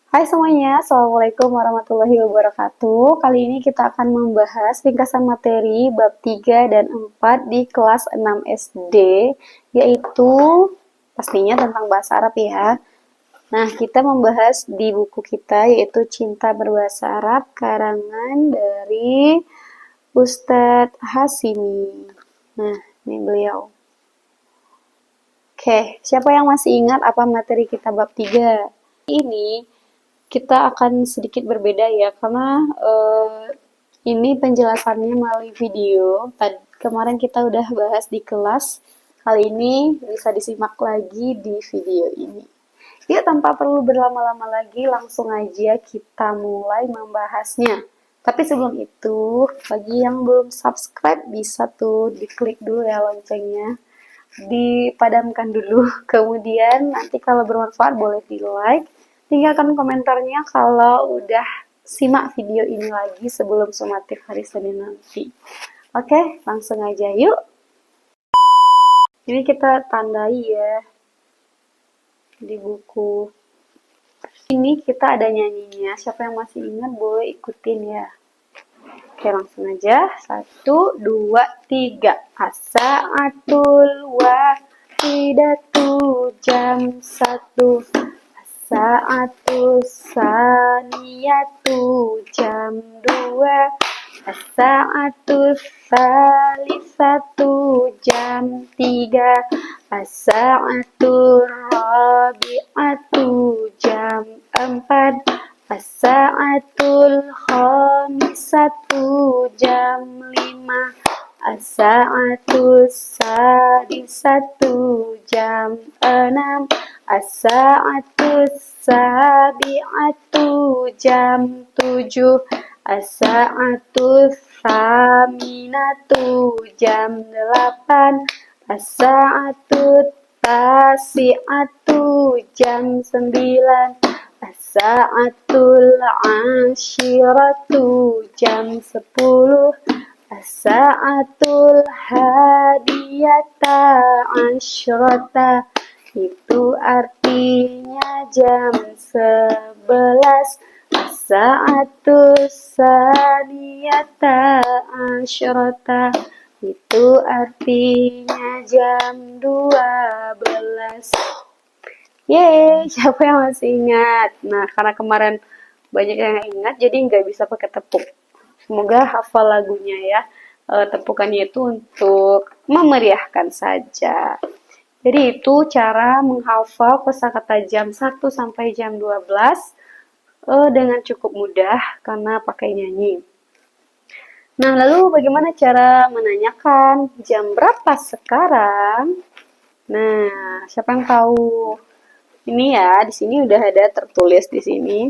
Hai semuanya, Assalamualaikum warahmatullahi wabarakatuh. Kali ini kita akan membahas ringkasan materi bab 3 dan 4 di kelas 6 SD, yaitu pastinya tentang bahasa Arab ya. Nah, kita membahas di buku kita yaitu Cinta Berbahasa Arab, karangan dari Ustadz Hasimi. Nah, ini beliau. Oke, siapa yang masih ingat apa materi kita bab 3? Ini kita akan sedikit berbeda ya, karena ini penjelasannya melalui video. Kemarin kita udah bahas di kelas, kali ini bisa disimak lagi di video ini. Yuk, tanpa perlu berlama-lama lagi, langsung aja kita mulai membahasnya. Tapi sebelum itu, bagi yang belum subscribe, bisa tuh diklik dulu ya loncengnya, dipadamkan dulu. Kemudian nanti kalau bermanfaat boleh di like, tinggalkan komentarnya kalau udah simak video ini lagi sebelum sumatif hari Senin nanti. Oke, langsung aja yuk. Ini kita tandai ya di buku. Ini kita ada nyanyinya. Siapa yang masih ingat boleh ikutin ya. Oke, langsung aja. 1, 2, 3. As-sa'atul wahidatu jam 1. As-sa'atul saniyatu jam 2. As-sa'atul salisatu jam 3. As-sa'atul rabi'atu jam 4. As-sa'atul khamisatu jam 5. As-sa'atul sadisatu jam 6. As-sa'atul sabi'atu jam 7. As-sa'atul saminatu jam 8. As-sa'atul tasi'atu jam 9. As-sa'atul ashiratu jam 10. As-sa'atul hadiyata asyrata, itu artinya jam 11. As-sa'atul saniyata asyrata, itu artinya jam 12. Yeay, siapa yang masih ingat? Nah, karena kemarin banyak yang ingat, jadi nggak bisa pakai tepuk. Semoga hafal lagunya ya. Tepukannya itu untuk memeriahkan saja. Jadi itu cara menghafal kosakata jam 1 sampai jam 12 dengan cukup mudah karena pakai nyanyi. Nah, lalu bagaimana cara menanyakan jam berapa sekarang? Nah, siapa yang tahu? Ini ya, di sini udah ada tertulis di sini.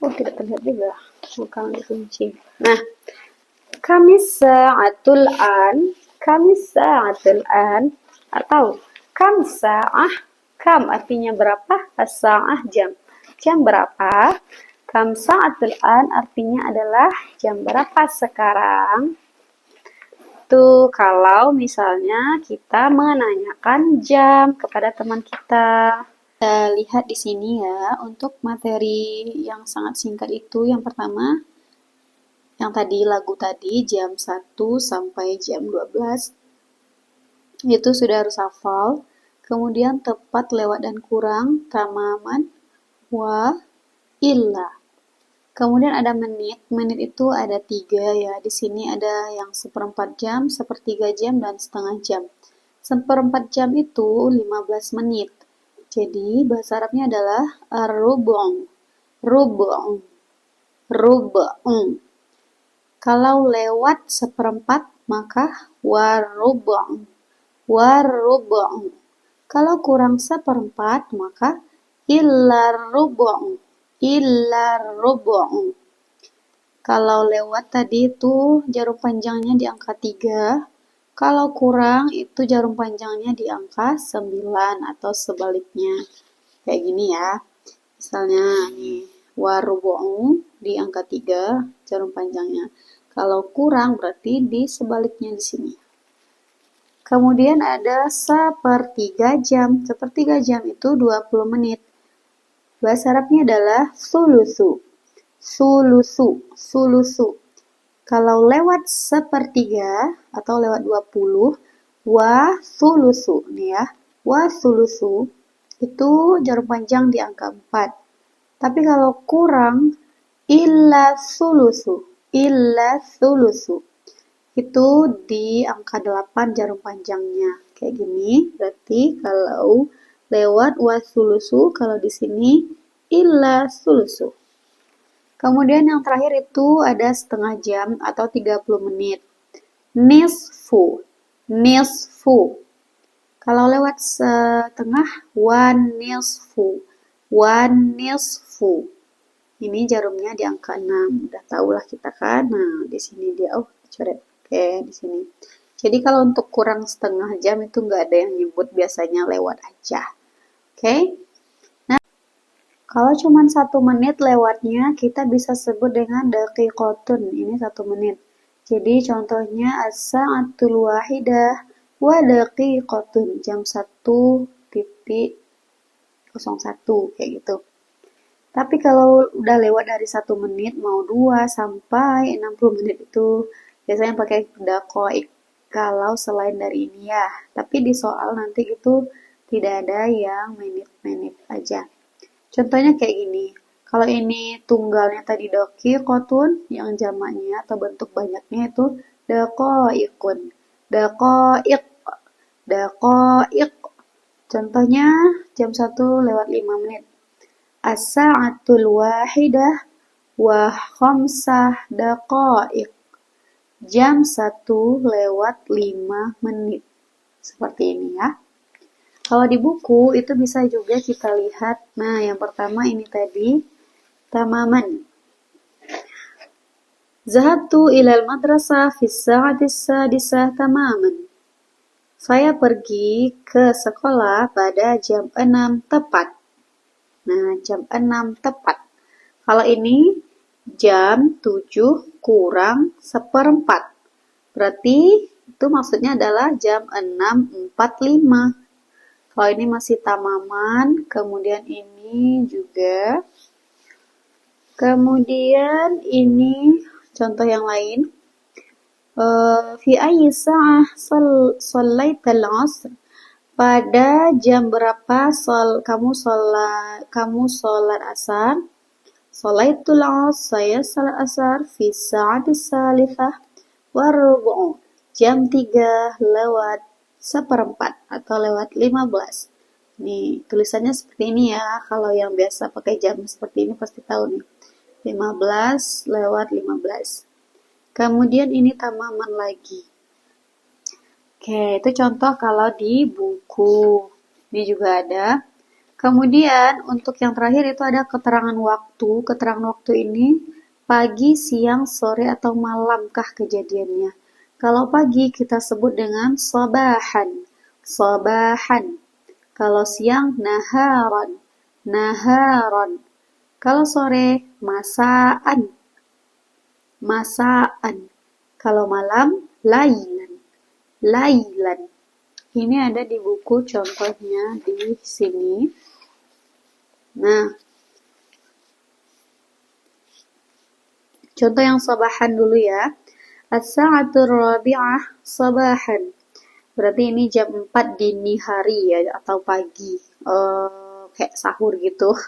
Oh, tidak terlihat juga. Bukan dikunci. Nah, kami sa'atul an, atau kam sa'ah. Kam artinya berapa, as-sa'ah jam. Jam berapa? Kam sa'atul an artinya adalah jam berapa sekarang. Tuh, kalau misalnya kita menanyakan jam kepada teman kita. Kita lihat di sini ya, untuk materi yang sangat singkat itu, yang pertama, yang tadi lagu tadi, jam 1 sampai jam 12, itu sudah harus hafal. Kemudian tepat, lewat, dan kurang, tamaman, wa, illa. Kemudian ada menit. Menit itu ada 3 ya. Di sini ada yang seperempat jam, sepertiga jam, dan setengah jam. Seperempat jam itu 15 menit. Jadi bahasa Arabnya adalah ar-rubu'. Rubu'. Rubu'. Kalau lewat seperempat maka war-rubu'. War-rubu'. Kalau kurang seperempat maka illar-rubu'. Illar-rubu'. Kalau lewat tadi itu jarum panjangnya di angka 3. Kalau kurang itu jarum panjangnya di angka 9 atau sebaliknya. Kayak gini ya. Misalnya nih, warubu'u di angka 3 jarum panjangnya. Kalau kurang berarti di sebaliknya di sini. Kemudian ada sepertiga jam. Sepertiga jam itu 20 menit. Bahasa Arabnya adalah sulusu. Sulusu, sulusu. Kalau lewat sepertiga atau lewat 20, wa sulusu nih ya. Wa sulusu itu jarum panjang di angka 4. Tapi kalau kurang, illa sulusu. Illa sulusu. Itu di angka 8 jarum panjangnya. Kayak gini. Berarti kalau lewat wa sulusu, kalau di sini illa sulusu. Kemudian yang terakhir itu ada setengah jam atau 30 menit. Nisfu. Nisfu. Kalau lewat setengah, wan nisfu. Wan nisfu. Ini jarumnya di angka 6. Udah tahulah kita kan. Nah, di sini dia coret. Oke, di sini. Jadi kalau untuk kurang setengah jam itu nggak ada yang nyebut, biasanya lewat aja. Oke. Kalau cuma 1 menit lewatnya, kita bisa sebut dengan daqiqatun. Ini 1 menit. Jadi contohnya as-sa'atul wahidah wa daqiqatun. Jam 1:01 kayak gitu. Tapi kalau udah lewat dari 1 menit, mau 2 sampai 60 menit itu biasanya pakai daqaiq. Kalau selain dari ini ya. Tapi di soal nanti gitu tidak ada yang menit-menit aja. Contohnya kayak gini, kalau ini tunggalnya tadi daqiqatun, yang jamaknya atau bentuk banyaknya itu daqaiqun, daqaiq, daqaiq. Contohnya jam 1:05 menit. As-sa'atul wahidah wa khamsah daqaiq. Jam 1:05 menit. Seperti ini ya. Kalau di buku itu bisa juga kita lihat. Nah, yang pertama ini tadi tamaman. Zahabtu ilal madrasah fi sa'ati sadisah tamaman. Saya pergi ke sekolah pada jam 6 tepat. Nah, jam 6 tepat. Kalau ini jam 7 kurang 1/4. Berarti itu maksudnya adalah jam 6:45. Kalau ini masih tamaman, kemudian ini juga. Kemudian ini contoh yang lain. Fi ayyi sa'ah shallaital 'ashr? Pada jam berapa kamu sholat asar? Sholaitul 'ashr, saya sholat asar fi sa'ati salifah warubu'. Jam 3:01 atau lewat 15. Nih, tulisannya seperti ini ya. Kalau yang biasa pakai jam seperti ini pasti tahu nih. 15:15. Kemudian ini tamaman lagi. Oke, itu contoh kalau di buku. Ini juga ada. Kemudian untuk yang terakhir itu ada keterangan waktu. Keterangan waktu ini pagi, siang, sore, atau malamkah kejadiannya. Kalau pagi kita sebut dengan sabahan. Sabahan. Kalau siang naharan. Naharan. Kalau sore masaan. Masaan. Kalau malam lailan. Lailan. Ini ada di buku contohnya di sini. Nah, contoh yang sabahan dulu ya. As-sa'atul rabi'ah sabahan. Berarti ini jam 4 dini hari ya, atau pagi. Kayak sahur gitu.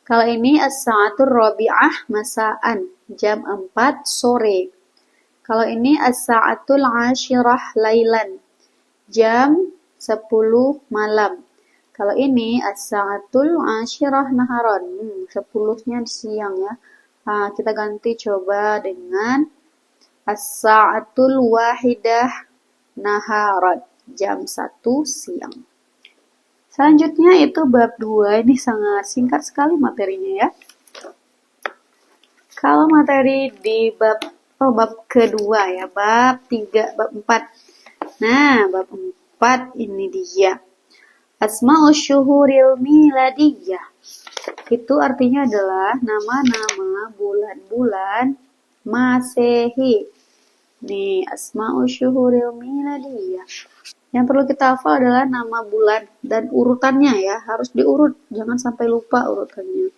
Kalau ini as-sa'atul rabi'ah masaan. Jam 4 sore. Kalau ini as-sa'atul 'ashirah lailan. Jam 10 malam. Kalau ini as-sa'atul 'ashirah naharan. 10-nya di siang ya. Nah, kita ganti coba dengan as-sa'atul wahidah naharan. Jam 1 siang. Selanjutnya itu bab 2. Ini sangat singkat sekali materinya ya. Kalau materi di bab kedua ya. Bab 3, bab 4. Nah, bab 4 ini dia. Asma'ul syuhuril miladiyah. Itu artinya adalah nama-nama bulan-bulan Masehi. Nih, asma'ul syuhuril miladiyah. Yang perlu kita hafal adalah nama bulan dan urutannya ya, harus diurut, jangan sampai lupa urutannya.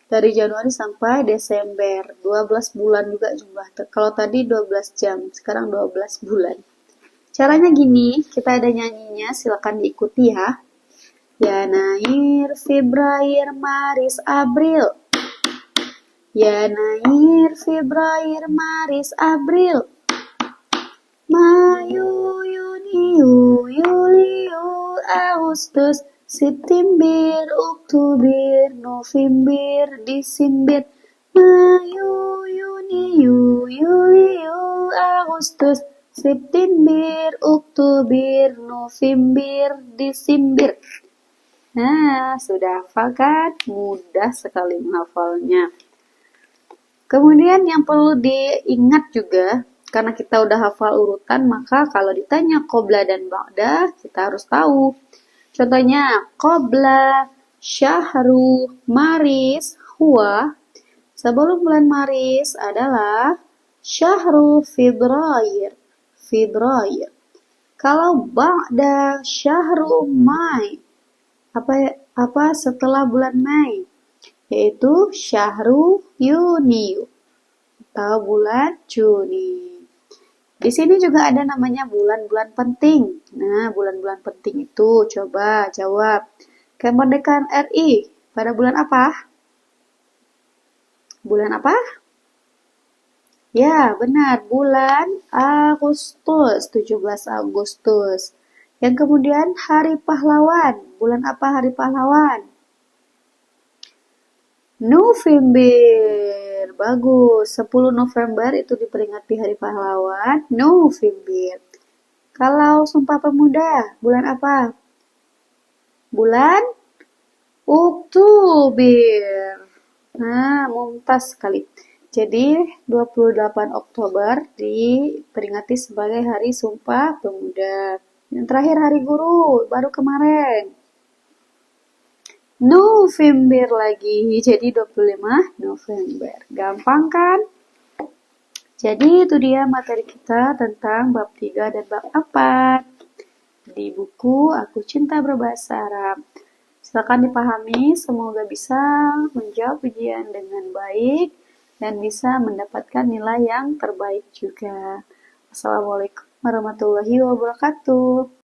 Dari Januari sampai Desember, 12 bulan juga jumlah. Kalau tadi 12 jam, sekarang 12 bulan. Caranya gini, kita ada nyanyinya, silakan diikuti ya. Yanair, Februari, Maris, April. Yanair, Februari, Maris, April. Mayu, Yuni, Yulio, Agustus, September, Oktober, November, Desember. Mayu, Yuni, Yulio, Agustus, September, Oktober, November, Desember. Nah, sudah hafal kan? Mudah sekali menghafalnya. Kemudian yang perlu diingat juga, karena kita udah hafal urutan, maka kalau ditanya qobla dan ba'da, kita harus tahu. Contohnya, qobla, syahru, maris, huwa. Sebelum bulan Maris adalah syahru Februari. Februari. Kalau ba'da syahru Mai, apa setelah bulan Mei, yaitu syahru Yuni atau bulan Juni. Di sini juga ada namanya bulan-bulan penting. Nah, bulan-bulan penting itu coba jawab. Kemerdekaan RI pada bulan apa? Bulan apa? Ya, benar, bulan Agustus, 17 Agustus. Yang kemudian Hari Pahlawan. Bulan apa Hari Pahlawan? November. Bagus. 10 November itu diperingati Hari Pahlawan. November. Kalau Sumpah Pemuda, bulan apa? Bulan Oktober. Nah, mumtaz sekali. Jadi, 28 Oktober diperingati sebagai Hari Sumpah Pemuda. Yang terakhir Hari Guru, baru kemarin. November lagi, jadi 25 November. Gampang kan? Jadi itu dia materi kita tentang bab 3 dan bab 4 di buku Aku Cinta Berbahasa Arab. Silakan dipahami, semoga bisa menjawab ujian dengan baik dan bisa mendapatkan nilai yang terbaik juga. Assalamualaikum warahmatullahi wabarakatuh.